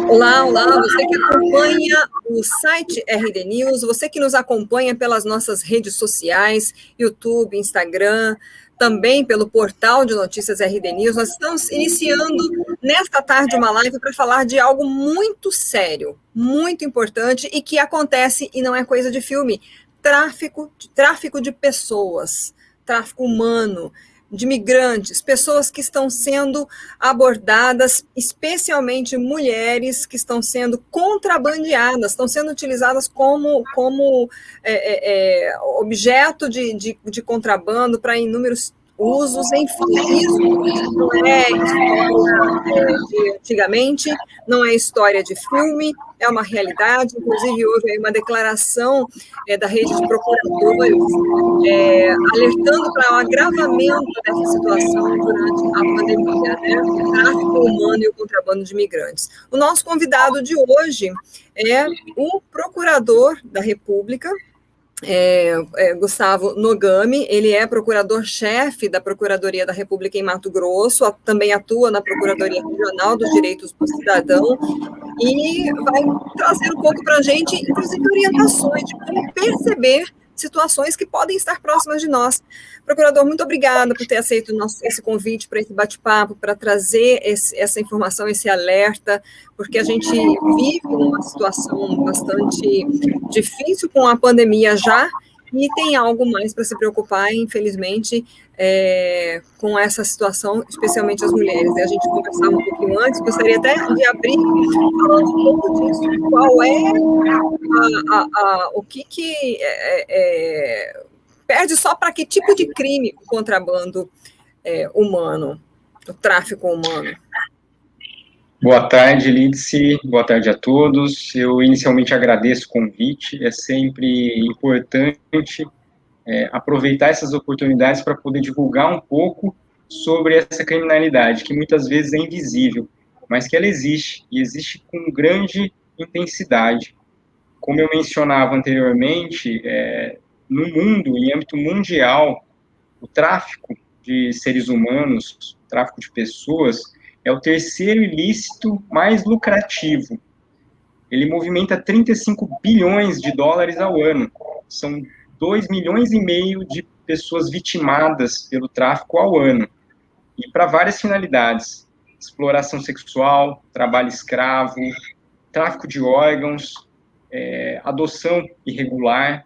Olá, olá, você que acompanha o site RD News, você que nos acompanha pelas nossas redes sociais, YouTube, Instagram, também pelo portal de notícias RD News. Nós estamos iniciando nesta tarde uma live para falar de algo muito sério, muito importante e que acontece e não é coisa de filme: tráfico de pessoas, tráfico humano, de migrantes, pessoas que estão sendo abordadas, especialmente mulheres que estão sendo contrabandeadas, estão sendo utilizadas como objeto de contrabando para inúmeros usos, enfim, isso não é história de antigamente, não é história de filme, é uma realidade. Inclusive, houve aí uma declaração da rede de procuradores alertando para o agravamento dessa situação durante a pandemia, né? O tráfico humano e o contrabando de imigrantes. O nosso convidado de hoje é o procurador da República, Gustavo Nogami. Ele é procurador-chefe da Procuradoria da República em Mato Grosso, também atua na Procuradoria Regional dos Direitos do Cidadão e vai trazer um pouco para a gente, inclusive, orientações de como perceber situações que podem estar próximas de nós. Procurador, muito obrigada por ter aceito esse convite para esse bate-papo, para trazer essa informação, esse alerta, porque a gente vive uma situação bastante difícil com a pandemia já, e tem algo mais para se preocupar, infelizmente, com essa situação, especialmente as mulheres. A gente conversava um pouquinho antes, gostaria até de abrir falando um pouco disso, qual é o que perde só para que tipo de crime o contrabando humano, o tráfico humano. Boa tarde, Lídice. Boa tarde a todos. Eu inicialmente agradeço o convite. É sempre importante aproveitar essas oportunidades para poder divulgar um pouco sobre essa criminalidade, que muitas vezes é invisível, mas que ela existe, e existe com grande intensidade. Como eu mencionava anteriormente, no mundo, em âmbito mundial, o tráfico de seres humanos, o tráfico de pessoas, é o terceiro ilícito mais lucrativo. Ele movimenta 35 bilhões de dólares ao ano. São 2,5 milhões de pessoas vitimadas pelo tráfico ao ano. E para várias finalidades: exploração sexual, trabalho escravo, tráfico de órgãos, adoção irregular,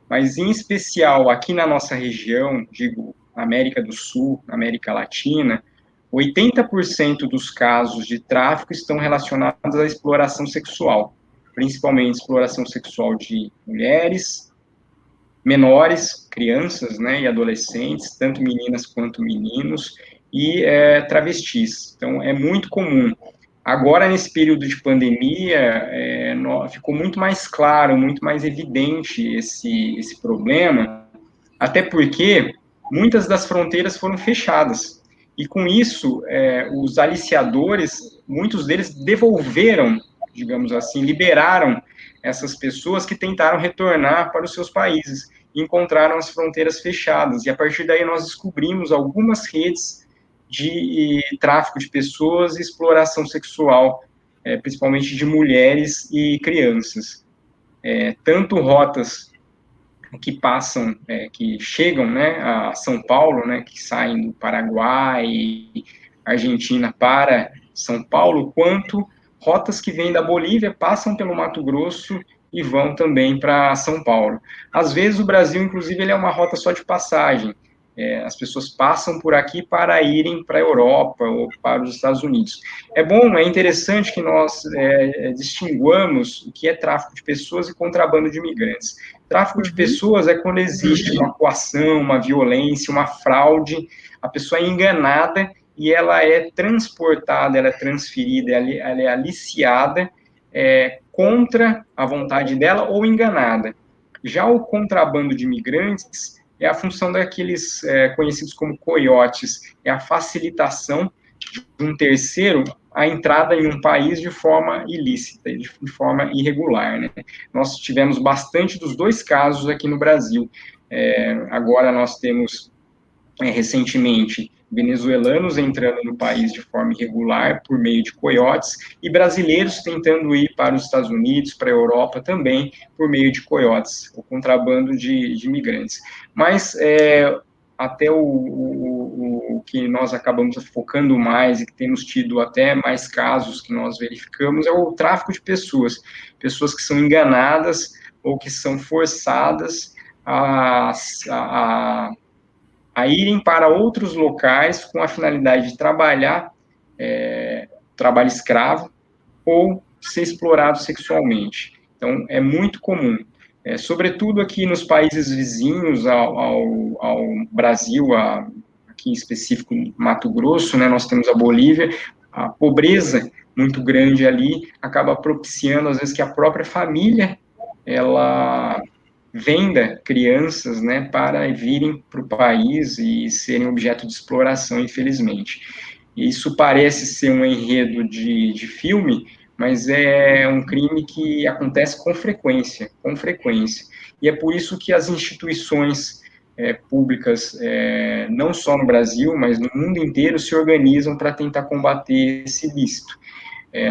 mas em especial aqui na nossa região, digo, América do Sul, América Latina, 80% dos casos de tráfico estão relacionados à exploração sexual, principalmente exploração sexual de mulheres, menores, crianças, né, e adolescentes, tanto meninas quanto meninos, e travestis. Então, é muito comum. Agora, nesse período de pandemia, ficou muito mais claro, muito mais evidente esse problema, até porque muitas das fronteiras foram fechadas. E, com isso, os aliciadores, muitos deles devolveram, digamos assim, liberaram essas pessoas que tentaram retornar para os seus países, e encontraram as fronteiras fechadas. E, a partir daí, nós descobrimos algumas redes de tráfico de pessoas e exploração sexual, principalmente de mulheres e crianças. Tanto rotas que passam, que chegam, né, a São Paulo, né, que saem do Paraguai, Argentina para São Paulo, quanto rotas que vêm da Bolívia, passam pelo Mato Grosso e vão também para São Paulo. Às vezes o Brasil, inclusive, ele é uma rota só de passagem. As pessoas passam por aqui para irem para a Europa ou para os Estados Unidos. É bom, é interessante que nós distinguamos o que é tráfico de pessoas e contrabando de imigrantes. Tráfico de pessoas é quando existe uma coação, uma violência, uma fraude, a pessoa é enganada e ela é transportada, ela é transferida, ela é aliciada contra a vontade dela ou enganada. Já o contrabando de imigrantes é a função daqueles conhecidos como coiotes, é a facilitação de um terceiro a entrada em um país de forma ilícita, de forma irregular, né? Nós tivemos bastante dos dois casos aqui no Brasil. Agora nós temos, recentemente, venezuelanos entrando no país de forma irregular por meio de coiotes e brasileiros tentando ir para os Estados Unidos, para a Europa também por meio de coiotes, o contrabando de imigrantes. Mas até o que nós acabamos focando mais e que temos tido até mais casos que nós verificamos é o tráfico de pessoas, pessoas que são enganadas ou que são forçadas a irem para outros locais com a finalidade de trabalhar, trabalho escravo, ou ser explorado sexualmente. Então, é muito comum. Sobretudo aqui nos países vizinhos ao Brasil, aqui em específico Mato Grosso, né, nós temos a Bolívia, a pobreza muito grande ali acaba propiciando, às vezes, que a própria família, ela venda crianças, né, para virem para o país e serem objeto de exploração, infelizmente. Isso parece ser um enredo de filme, mas é um crime que acontece com frequência. E é por isso que as instituições públicas, não só no Brasil, mas no mundo inteiro, se organizam para tentar combater esse ilícito.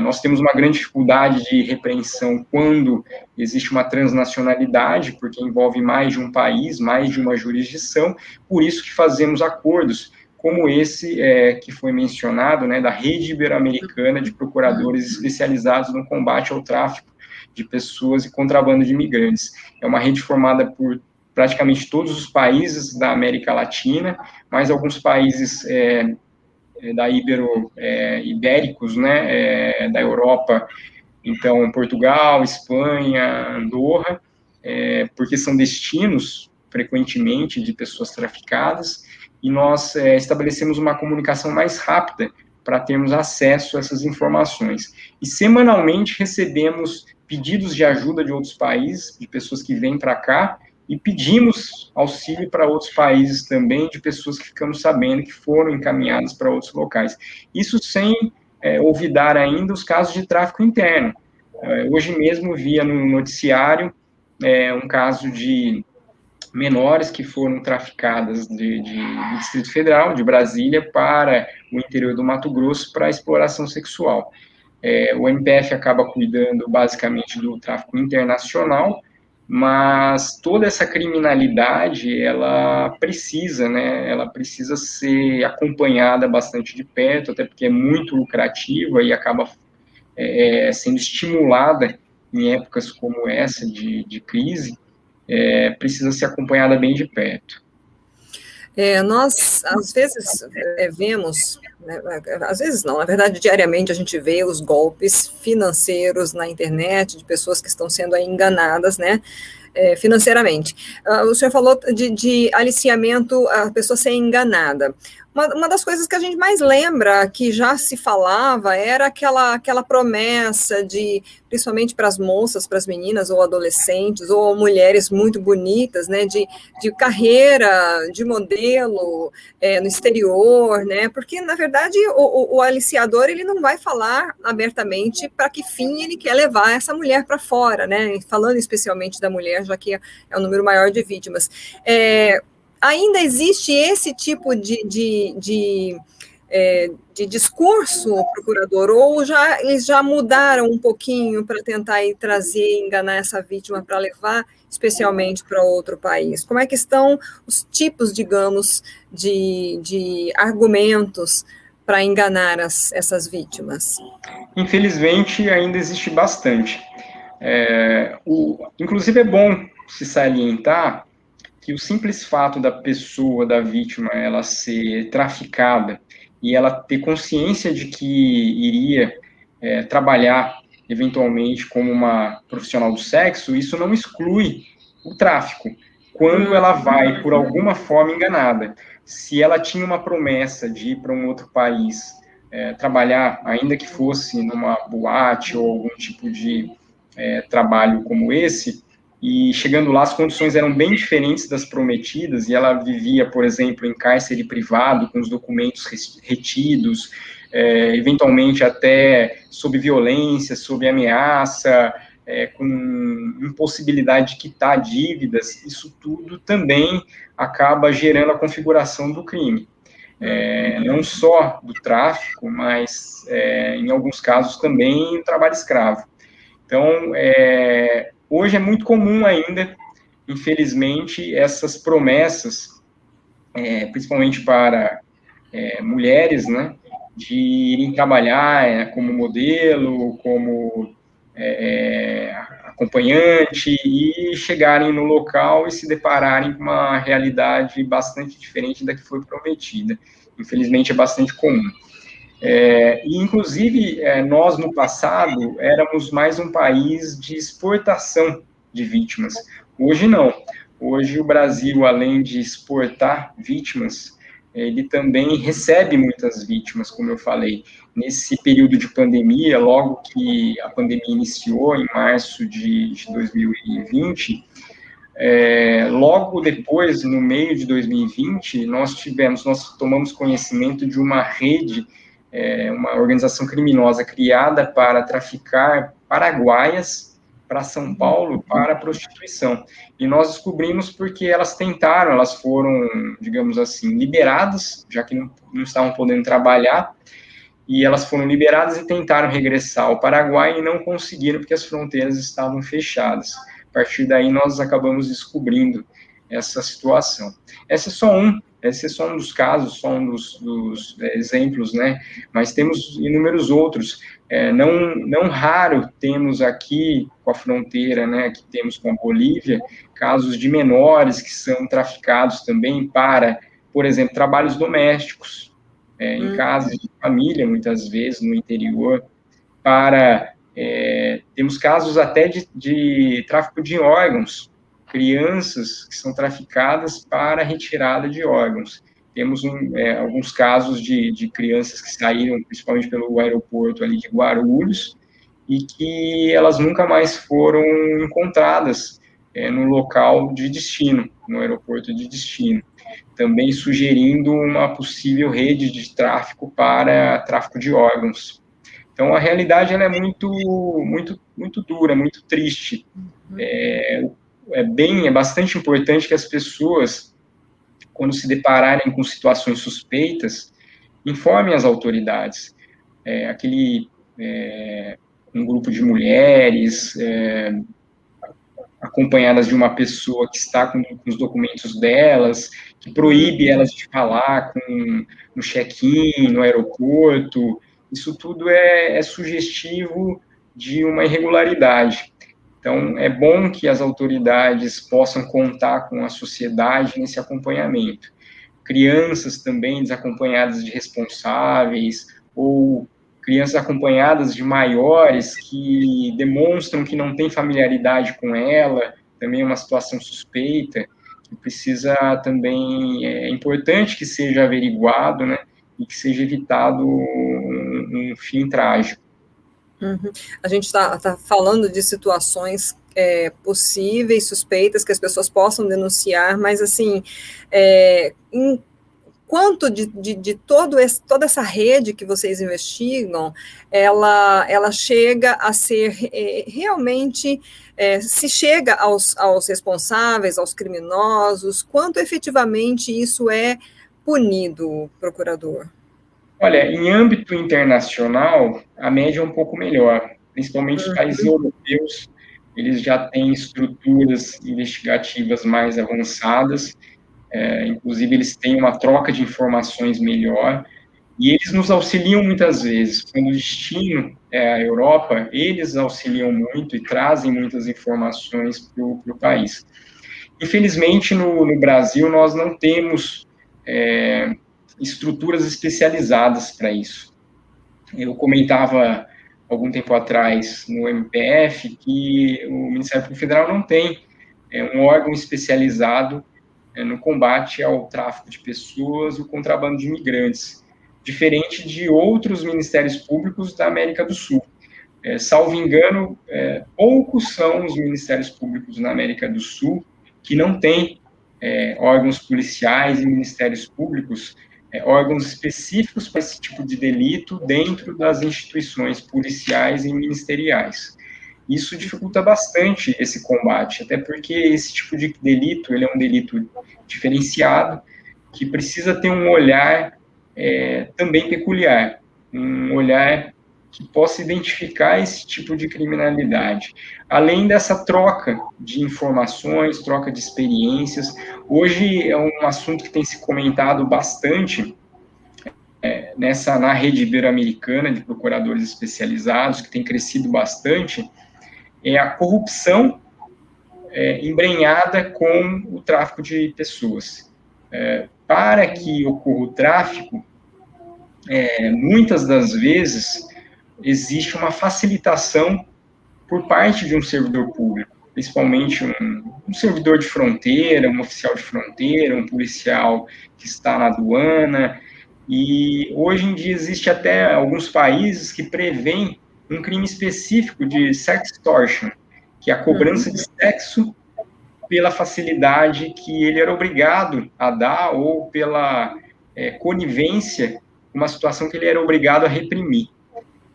Nós temos uma grande dificuldade de repreensão quando existe uma transnacionalidade, porque envolve mais de um país, mais de uma jurisdição, por isso que fazemos acordos como esse que foi mencionado, né, da Rede Ibero-Americana de Procuradores Especializados no Combate ao Tráfico de Pessoas e Contrabando de Imigrantes. É uma rede formada por praticamente todos os países da América Latina, mais alguns países ibéricos, né, da Europa, então Portugal, Espanha, Andorra, porque são destinos, frequentemente, de pessoas traficadas, e nós estabelecemos uma comunicação mais rápida para termos acesso a essas informações. E semanalmente recebemos pedidos de ajuda de outros países, de pessoas que vêm para cá, e pedimos auxílio para outros países também, de pessoas que ficamos sabendo que foram encaminhadas para outros locais. Isso sem olvidar ainda os casos de tráfico interno. Hoje mesmo via no noticiário um caso de menores que foram traficadas do Distrito Federal, de Brasília, para o interior do Mato Grosso para exploração sexual. O MPF acaba cuidando basicamente do tráfico internacional, mas toda essa criminalidade, ela precisa ser acompanhada bastante de perto, até porque é muito lucrativa e acaba sendo estimulada em épocas como essa de crise, precisa ser acompanhada bem de perto. Nós, às vezes, vemos, né, às vezes não, na verdade, diariamente a gente vê os golpes financeiros na internet de pessoas que estão sendo enganadas, né, financeiramente. O senhor falou de aliciamento, a pessoa ser enganada. Uma das coisas que a gente mais lembra, que já se falava, era aquela promessa de, principalmente para as moças, para as meninas ou adolescentes, ou mulheres muito bonitas, né, de carreira, de modelo no exterior, né, porque, na verdade, o aliciador, ele não vai falar abertamente para que fim ele quer levar essa mulher para fora, né, falando especialmente da mulher, já que é o número maior de vítimas. Ainda existe esse tipo de discurso, procurador, ou eles já mudaram um pouquinho para tentar trazer, enganar essa vítima para levar especialmente para outro país? Como é que estão os tipos, digamos, de argumentos para enganar essas vítimas? Infelizmente, ainda existe bastante. Inclusive, é bom se salientar que o simples fato da pessoa, da vítima, ela ser traficada e ela ter consciência de que iria trabalhar eventualmente como uma profissional do sexo, isso não exclui o tráfico, quando ela vai, por alguma forma, enganada. Se ela tinha uma promessa de ir para um outro país, trabalhar, ainda que fosse numa boate ou algum tipo de trabalho como esse, e chegando lá as condições eram bem diferentes das prometidas, e ela vivia, por exemplo, em cárcere privado, com os documentos retidos, eventualmente até sob violência, sob ameaça, com impossibilidade de quitar dívidas, isso tudo também acaba gerando a configuração do crime. Não só do tráfico, mas, em alguns casos, também o trabalho escravo. Então, hoje é muito comum ainda, infelizmente, essas promessas, principalmente para mulheres, né, de irem trabalhar como modelo, como acompanhante, e chegarem no local e se depararem com uma realidade bastante diferente da que foi prometida. Infelizmente, é bastante comum. E, inclusive, nós, no passado, éramos mais um país de exportação de vítimas. Hoje, não. Hoje, o Brasil, além de exportar vítimas, ele também recebe muitas vítimas, como eu falei. Nesse período de pandemia, logo que a pandemia iniciou, em março de 2020, logo depois, no meio de 2020, nós tomamos conhecimento de uma rede, uma organização criminosa criada para traficar paraguaias para São Paulo para prostituição. E nós descobrimos porque elas foram, digamos assim, liberadas, já que não estavam podendo trabalhar, e elas foram liberadas e tentaram regressar ao Paraguai e não conseguiram porque as fronteiras estavam fechadas. A partir daí, nós acabamos descobrindo essa situação. Esse é só um dos casos, só um dos exemplos, né? Mas temos inúmeros outros. Não raro temos aqui com a fronteira, né, que temos com a Bolívia, casos de menores que são traficados também para, por exemplo, trabalhos domésticos, em casas de família, muitas vezes, no interior, temos casos até de tráfico de órgãos, crianças que são traficadas para retirada de órgãos. Temos alguns casos de crianças que saíram, principalmente pelo aeroporto ali de Guarulhos, e que elas nunca mais foram encontradas no local de destino, no aeroporto de destino, também sugerindo uma possível rede de tráfico para tráfico de órgãos. Então, a realidade ela é muito dura, muito triste. É bastante importante que as pessoas, quando se depararem com situações suspeitas, informem as autoridades. Um grupo de mulheres, acompanhadas de uma pessoa que está com os documentos delas, que proíbe elas de falar no check-in, no aeroporto. Isso tudo é sugestivo de uma irregularidade. Então, é bom que as autoridades possam contar com a sociedade nesse acompanhamento. Crianças também desacompanhadas de responsáveis, ou crianças acompanhadas de maiores que demonstram que não têm familiaridade com ela, também é uma situação suspeita, que precisa também, é importante que seja averiguado, né, e que seja evitado um fim trágico. A gente está falando de situações possíveis, suspeitas, que as pessoas possam denunciar, mas, assim, quanto de toda essa rede que vocês investigam, ela chega a ser realmente, se chega aos responsáveis, aos criminosos, quanto efetivamente isso é punido, procurador? Olha, em âmbito internacional, a média é um pouco melhor, principalmente os países europeus, eles já têm estruturas investigativas mais avançadas, inclusive eles têm uma troca de informações melhor, e eles nos auxiliam muitas vezes. Quando o destino é a Europa, eles auxiliam muito e trazem muitas informações para o país. Infelizmente, no Brasil, nós não temos estruturas especializadas para isso. Eu comentava algum tempo atrás no MPF que o Ministério Público Federal não tem um órgão especializado no combate ao tráfico de pessoas e o contrabando de imigrantes, diferente de outros ministérios públicos da América do Sul. Salvo engano, poucos são os ministérios públicos na América do Sul que não têm órgãos policiais e ministérios públicos, órgãos específicos para esse tipo de delito dentro das instituições policiais e ministeriais. Isso dificulta bastante esse combate, até porque esse tipo de delito, ele é um delito diferenciado, que precisa ter um olhar também peculiar, um olhar que possa identificar esse tipo de criminalidade. Além dessa troca de informações, troca de experiências, hoje é um assunto que tem se comentado bastante na rede ibero-americana de procuradores especializados, que tem crescido bastante, é a corrupção embrenhada com o tráfico de pessoas. Para que ocorra o tráfico, muitas das vezes existe uma facilitação por parte de um servidor público, principalmente um servidor de fronteira, um oficial de fronteira, um policial que está na aduana, e hoje em dia existe até alguns países que prevêem um crime específico de sextortion, que é a cobrança de sexo pela facilidade que ele era obrigado a dar ou pela conivência, uma situação que ele era obrigado a reprimir.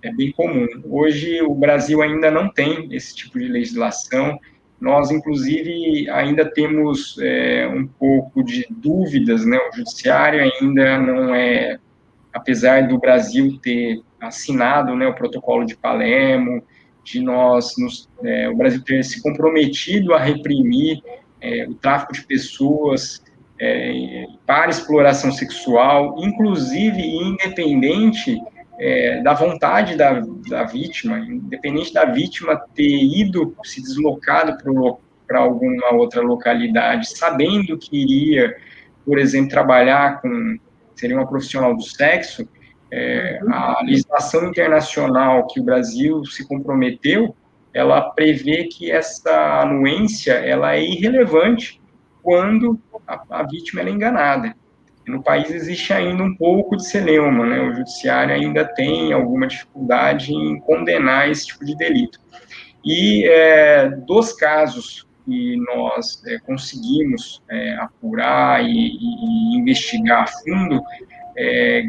É bem comum. Hoje, o Brasil ainda não tem esse tipo de legislação. Nós, inclusive, ainda temos um pouco de dúvidas, né? O judiciário ainda não apesar do Brasil ter assinado, né, o protocolo de Palermo, o Brasil ter se comprometido a reprimir o tráfico de pessoas para exploração sexual, inclusive independente da vontade da vítima, independente da vítima ter se deslocado para alguma outra localidade, sabendo que iria, por exemplo, seria uma profissional do sexo, a legislação internacional que o Brasil se comprometeu, ela prevê que essa anuência ela é irrelevante quando a vítima é enganada. No país existe ainda um pouco de celeuma, né? O judiciário ainda tem alguma dificuldade em condenar esse tipo de delito. E dos casos que nós conseguimos apurar e investigar a fundo,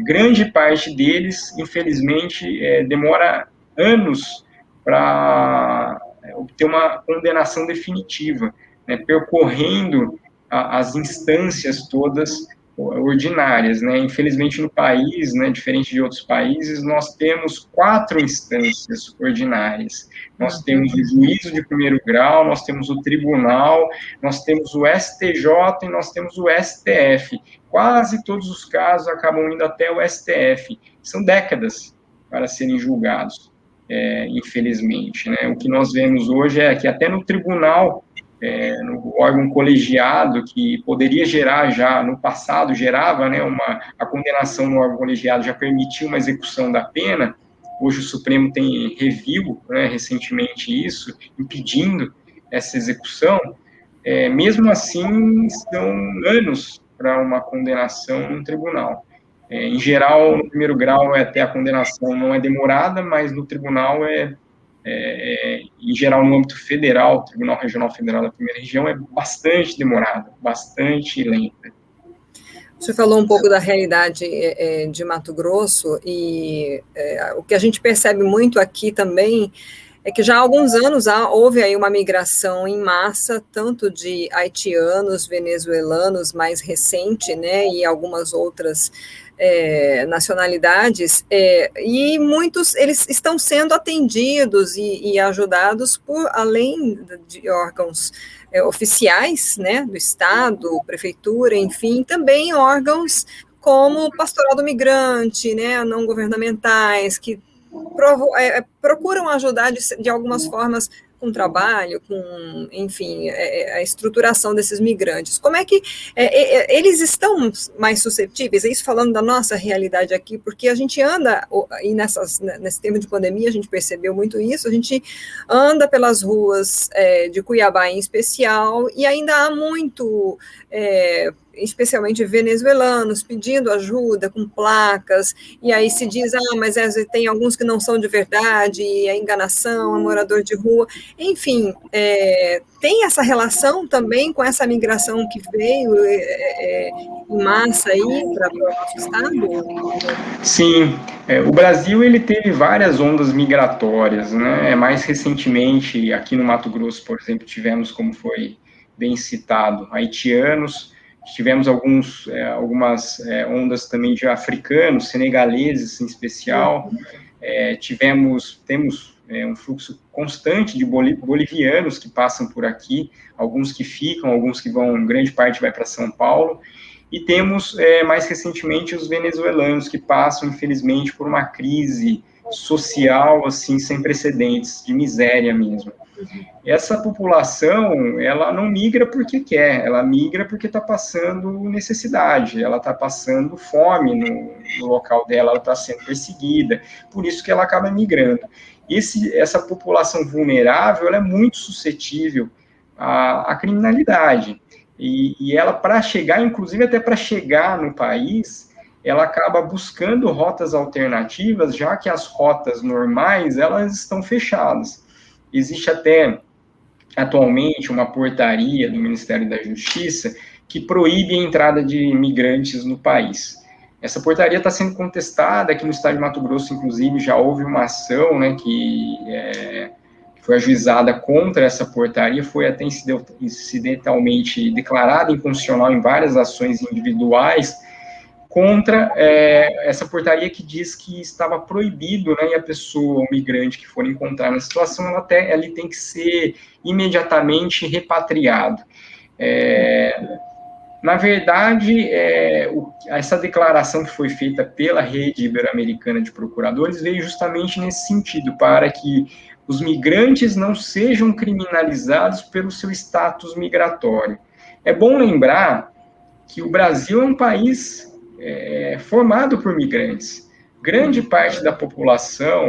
grande parte deles, infelizmente, demora anos para obter uma condenação definitiva, né, percorrendo as instâncias todas ordinárias, né? Infelizmente no país, né, diferente de outros países, nós temos 4 instâncias ordinárias. Nós temos o juízo de primeiro grau, nós temos o tribunal, nós temos o STJ e nós temos o STF. Quase todos os casos acabam indo até o STF. São décadas para serem julgados, infelizmente, né? O que nós vemos hoje é que até no tribunal, no órgão colegiado, que poderia gerar já, no passado, gerava, né, a condenação no órgão colegiado, já permitia uma execução da pena. Hoje o Supremo tem reviu, né, recentemente isso, impedindo essa execução. Mesmo assim, são anos para uma condenação no tribunal. Em geral, no primeiro grau, até a condenação não é demorada, mas no tribunal em geral, no âmbito federal, o Tribunal Regional Federal da Primeira Região, é bastante demorado, bastante lenta. Você falou um pouco da realidade de Mato Grosso, e o que a gente percebe muito aqui também é que já há alguns anos houve aí uma migração em massa, tanto de haitianos, venezuelanos, mais recente, né, e algumas outras nacionalidades, e muitos eles estão sendo atendidos e ajudados por, além de órgãos oficiais, né, do Estado, prefeitura, enfim, também órgãos como o Pastoral do Migrante, né, não governamentais, que procuram ajudar de algumas formas com trabalho, com, enfim, a estruturação desses migrantes. Como é que eles estão mais suscetíveis? É isso, falando da nossa realidade aqui, porque a gente anda, e nesse tempo de pandemia a gente percebeu muito isso, a gente anda pelas ruas de Cuiabá em especial, e ainda há muito especialmente venezuelanos, pedindo ajuda com placas, e aí se diz, mas tem alguns que não são de verdade, é enganação, é morador de rua. Enfim, tem essa relação também com essa migração que veio em massa aí para o nosso estado? Sim, o Brasil ele teve várias ondas migratórias, né? Mais recentemente, aqui no Mato Grosso, por exemplo, tivemos, como foi bem citado, haitianos, tivemos algumas ondas também de africanos, senegaleses em especial, temos um fluxo constante de bolivianos que passam por aqui, alguns que ficam, alguns que vão, grande parte vai para São Paulo, e temos, mais recentemente, os venezuelanos, que passam, infelizmente, por uma crise social, assim, sem precedentes, de miséria mesmo. Essa população, ela não migra porque quer, ela migra porque está passando necessidade, ela está passando fome no local dela, ela está sendo perseguida, por isso que ela acaba migrando. Essa população vulnerável, ela é muito suscetível à criminalidade, e ela, para chegar, inclusive até para chegar no país, ela acaba buscando rotas alternativas, já que as rotas normais, elas estão fechadas. Existe até, atualmente, uma portaria do Ministério da Justiça que proíbe a entrada de imigrantes no país. Essa portaria está sendo contestada aqui no estado de Mato Grosso, inclusive, já houve uma ação, né, que foi ajuizada contra essa portaria, foi até incidentalmente declarada inconstitucional em várias ações individuais, contra essa portaria que diz que estava proibido, né, e a pessoa, o migrante que for encontrar na situação, ele tem que ser imediatamente repatriado. Na verdade, essa declaração que foi feita pela Rede Ibero-Americana de Procuradores veio justamente nesse sentido, para que os migrantes não sejam criminalizados pelo seu status migratório. É bom lembrar que o Brasil é um país formado por migrantes. Grande parte da população,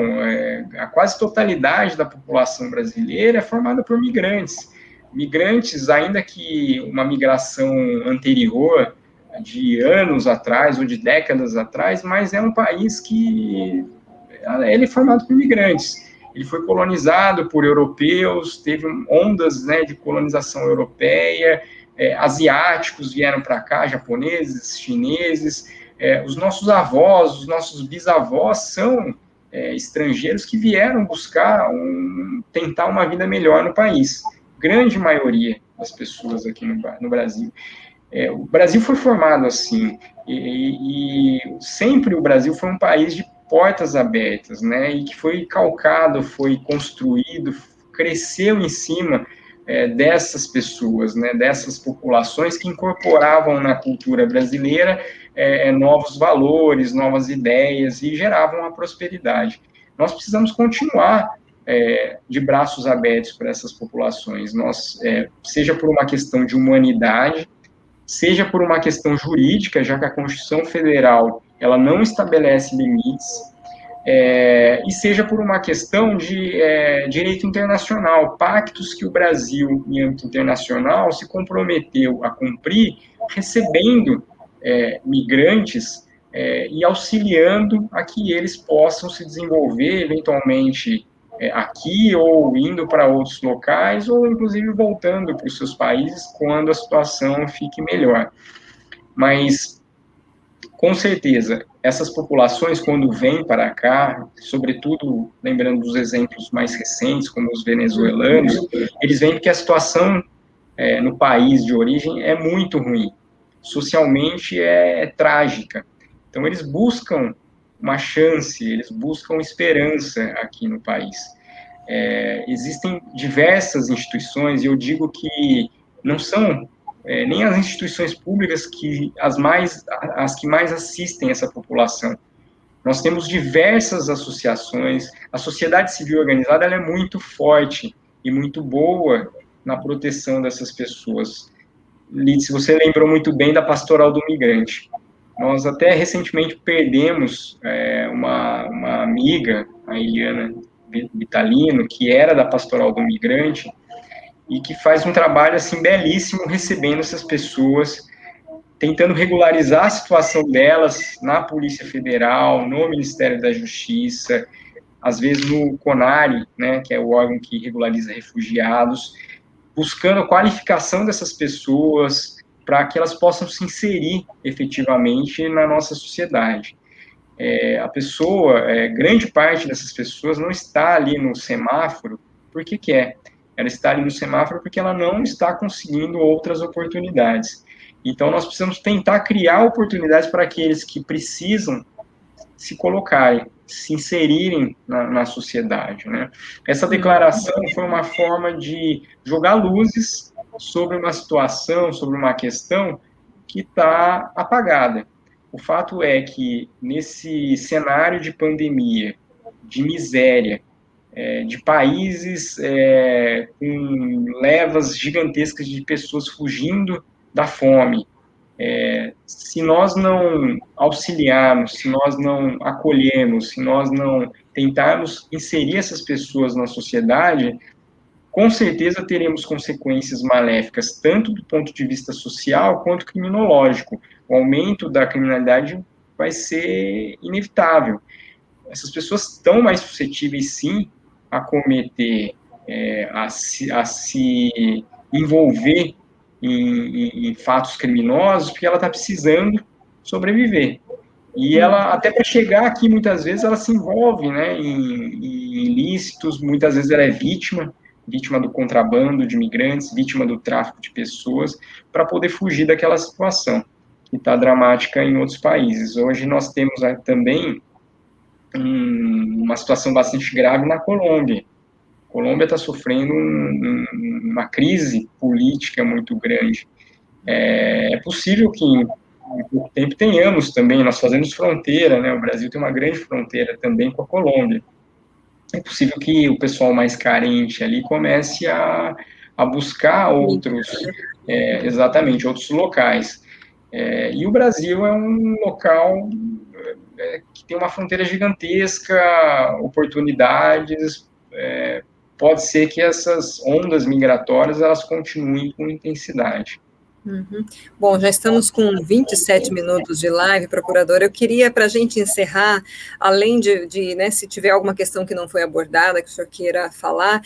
a quase totalidade da população brasileira é formada por migrantes. Migrantes, ainda que uma migração anterior, de anos atrás ou de décadas atrás, mas é um país que ele é formado por migrantes. Ele foi colonizado por europeus, teve ondas, né, de colonização europeia, asiáticos vieram para cá, japoneses, chineses, os nossos avós, os nossos bisavós são estrangeiros que vieram buscar, tentar uma vida melhor no país. Grande maioria das pessoas aqui no Brasil. O Brasil foi formado assim, e sempre o Brasil foi um país de portas abertas, né, e que foi calcado, foi construído, cresceu em cima dessas pessoas, né, dessas populações que incorporavam na cultura brasileira novos valores, novas ideias e geravam a prosperidade. Nós precisamos continuar de braços abertos para essas populações, seja por uma questão de humanidade, seja por uma questão jurídica, já que a Constituição Federal ela não estabelece limites, e seja por uma questão de direito internacional, pactos que o Brasil, em âmbito internacional, se comprometeu a cumprir, recebendo migrantes e auxiliando a que eles possam se desenvolver, eventualmente, aqui, ou indo para outros locais, ou inclusive voltando para os seus países quando a situação fique melhor. Mas, com certeza, essas populações, quando vêm para cá, sobretudo lembrando dos exemplos mais recentes, como os venezuelanos, eles vêm porque a situação no país de origem é muito ruim. Socialmente é trágica. Então, eles buscam uma chance, eles buscam esperança aqui no país. Existem diversas instituições, e eu digo que não são nem as instituições públicas as que mais assistem essa população. Nós temos diversas associações, a sociedade civil organizada ela é muito forte e muito boa na proteção dessas pessoas. Lídice, você lembrou muito bem da Pastoral do Migrante. Nós até recentemente perdemos uma amiga, a Eliana Vitalino, que era da Pastoral do Migrante, e que faz um trabalho assim belíssimo recebendo essas pessoas, tentando regularizar a situação delas na Polícia Federal, no Ministério da Justiça, às vezes no CONARE, né, que é o órgão que regulariza refugiados, buscando a qualificação dessas pessoas para que elas possam se inserir efetivamente na nossa sociedade. A pessoa, grande parte dessas pessoas não está ali no semáforo porque quer. Ela está ali no semáforo porque ela não está conseguindo outras oportunidades. Então, nós precisamos tentar criar oportunidades para aqueles que precisam se colocarem, se inserirem na sociedade, né? Essa declaração foi uma forma de jogar luzes sobre uma situação, sobre uma questão que está apagada. O fato é que, nesse cenário de pandemia, de miséria, de países com levas gigantescas de pessoas fugindo da fome, se nós não auxiliarmos, se nós não acolhermos, se nós não tentarmos inserir essas pessoas na sociedade, com certeza teremos consequências maléficas, tanto do ponto de vista social quanto criminológico. O aumento da criminalidade vai ser inevitável. Essas pessoas estão mais suscetíveis, sim, a cometer, a se envolver em fatos criminosos, porque ela está precisando sobreviver. E ela, até para chegar aqui, muitas vezes, ela se envolve, né, em ilícitos, muitas vezes ela é vítima do contrabando de imigrantes, vítima do tráfico de pessoas, para poder fugir daquela situação que está dramática em outros países. Hoje nós temos também uma situação bastante grave na Colômbia. A Colômbia está sofrendo uma crise política muito grande. É possível que em pouco tempo tenhamos também, nós fazemos fronteira, né? O Brasil tem uma grande fronteira também com a Colômbia. É possível que o pessoal mais carente ali comece a buscar outros, exatamente, outros locais. E o Brasil é um local que tem uma fronteira gigantesca, oportunidades, pode ser que essas ondas migratórias elas continuem com intensidade. Uhum. Bom, já estamos com 27 minutos de live, procurador. Eu queria, para a gente encerrar, além de né, se tiver alguma questão que não foi abordada, que o senhor queira falar,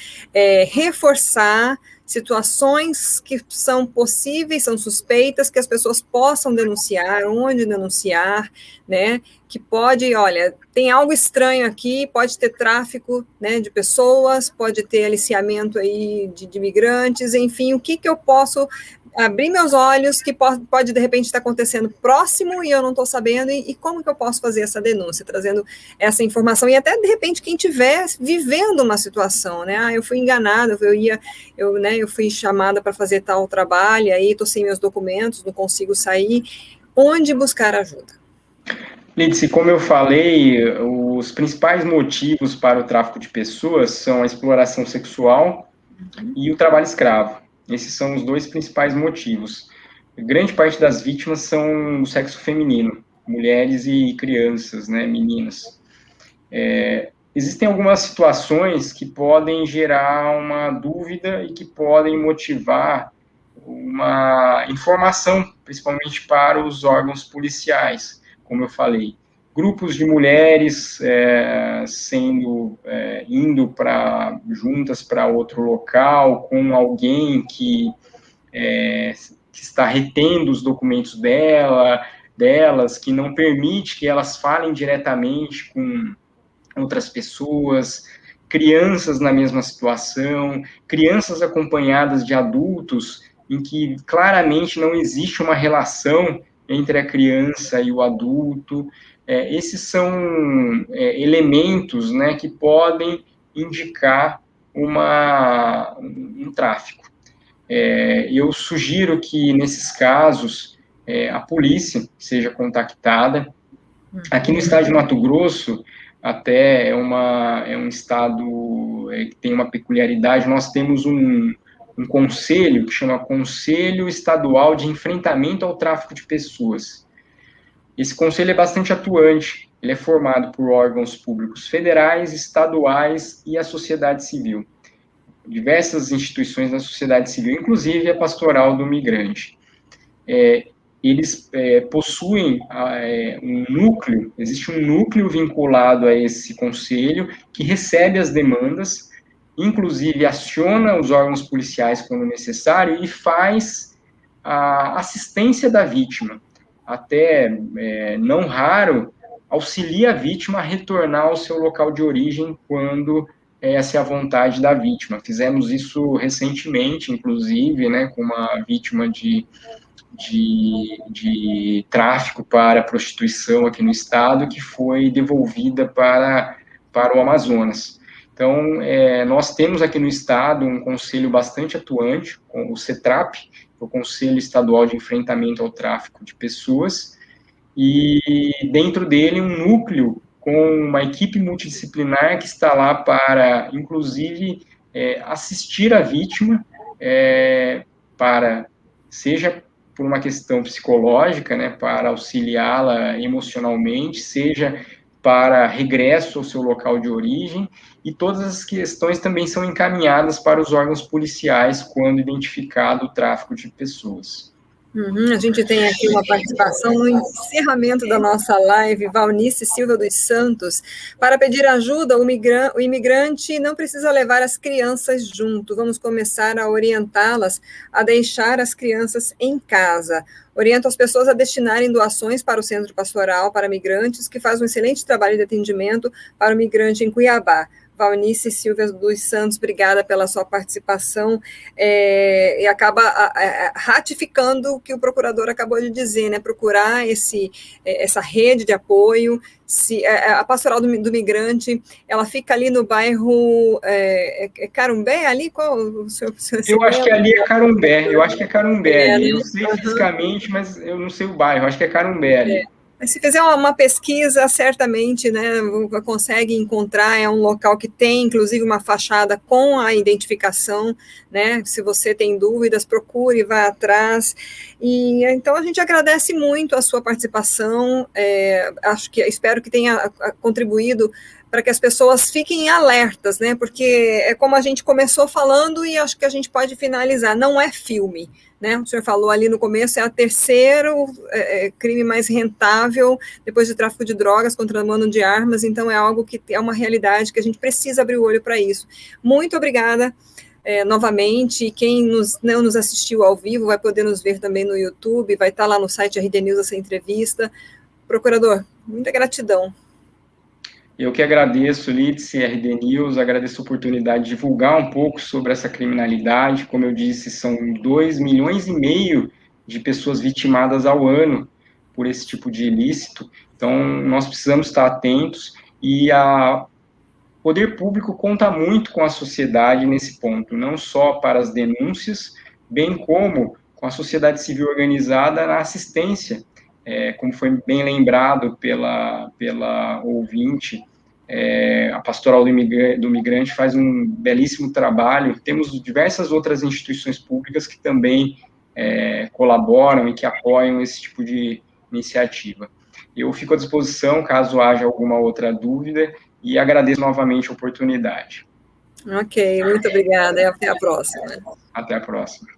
reforçar situações que são possíveis, são suspeitas, que as pessoas possam denunciar, onde denunciar, né, que pode, olha, tem algo estranho aqui, pode ter tráfico, né, de pessoas, pode ter aliciamento aí de imigrantes, enfim, o que eu posso abrir meus olhos, que pode de repente estar acontecendo próximo e eu não estou sabendo, e como que eu posso fazer essa denúncia, trazendo essa informação, e até de repente quem estiver vivendo uma situação, né, eu fui enganada, eu fui chamada para fazer tal trabalho, aí estou sem meus documentos, não consigo sair, onde buscar ajuda? Lídice, como eu falei, os principais motivos para o tráfico de pessoas são a exploração sexual e o trabalho escravo. Esses são os dois principais motivos. Grande parte das vítimas são do sexo feminino, mulheres e crianças, né, meninas. Existem algumas situações que podem gerar uma dúvida e que podem motivar uma informação, principalmente para os órgãos policiais, como eu falei. Grupos de mulheres indo juntas para outro local com alguém que está retendo os documentos delas, que não permite que elas falem diretamente com outras pessoas, crianças na mesma situação, crianças acompanhadas de adultos, em que claramente não existe uma relação entre a criança e o adulto. Esses são elementos, né, que podem indicar um tráfico. Eu sugiro que, nesses casos, a polícia seja contactada. Aqui no estado de Mato Grosso, até é um estado que tem uma peculiaridade, nós temos um conselho que chama Conselho Estadual de Enfrentamento ao Tráfico de Pessoas. Esse conselho é bastante atuante, ele é formado por órgãos públicos federais, estaduais e a sociedade civil. Diversas instituições da sociedade civil, inclusive a Pastoral do Migrante. eles possuem existe um núcleo vinculado a esse conselho que recebe as demandas, inclusive aciona os órgãos policiais quando necessário e faz a assistência da vítima. Até, não raro, auxilia a vítima a retornar ao seu local de origem quando essa é a vontade da vítima. Fizemos isso recentemente, inclusive, né, com uma vítima de tráfico para prostituição aqui no estado, que foi devolvida para o Amazonas. Então, nós temos aqui no estado um conselho bastante atuante, o CETRAP, o Conselho Estadual de Enfrentamento ao Tráfico de Pessoas, e dentro dele um núcleo com uma equipe multidisciplinar que está lá para, inclusive, assistir a vítima, seja por uma questão psicológica, né, para auxiliá-la emocionalmente, seja para regresso ao seu local de origem, e todas as questões também são encaminhadas para os órgãos policiais quando identificado o tráfico de pessoas. A gente tem aqui uma participação no encerramento da nossa live, Valnice Silva dos Santos. Para pedir ajuda, o imigrante não precisa levar as crianças junto. Vamos começar a orientá-las a deixar as crianças em casa. Oriento as pessoas a destinarem doações para o Centro Pastoral para Migrantes, que faz um excelente trabalho de atendimento para o migrante em Cuiabá. Valnice Silva dos Santos, obrigada pela sua participação, e acaba ratificando o que o procurador acabou de dizer, né, procurar essa rede de apoio. A Pastoral do Migrante, ela fica ali no bairro Carumbé, ali? Qual o seu Eu acho que ali é Carumbé, ali. Né? Eu sei fisicamente, mas eu não sei o bairro, acho que é Carumbé ali. Mas se fizer uma pesquisa, certamente, né, consegue encontrar, é um local que tem, inclusive, uma fachada com a identificação, né, se você tem dúvidas, procure, vá atrás, e então a gente agradece muito a sua participação, espero que tenha contribuído para que as pessoas fiquem alertas, né, porque é como a gente começou falando e acho que a gente pode finalizar, não é filme, né? O senhor falou ali no começo, é o terceiro crime mais rentável depois de tráfico de drogas, contrabando de armas, então é algo que é uma realidade que a gente precisa abrir o olho para isso. Muito obrigada novamente, quem não nos assistiu ao vivo vai poder nos ver também no YouTube, vai estar lá no site RD News essa entrevista. Procurador, muita gratidão. Eu que agradeço, Lídice, RD News, agradeço a oportunidade de divulgar um pouco sobre essa criminalidade. Como eu disse, são 2,5 milhões de pessoas vitimadas ao ano por esse tipo de ilícito. Então, nós precisamos estar atentos e o poder público conta muito com a sociedade nesse ponto, não só para as denúncias, bem como com a sociedade civil organizada na assistência. Como foi bem lembrado pela ouvinte, a Pastoral do Migrante faz um belíssimo trabalho. Temos diversas outras instituições públicas que também colaboram e que apoiam esse tipo de iniciativa. Eu fico à disposição caso haja alguma outra dúvida e agradeço novamente a oportunidade. Ok, muito obrigada e até a próxima. Até a próxima.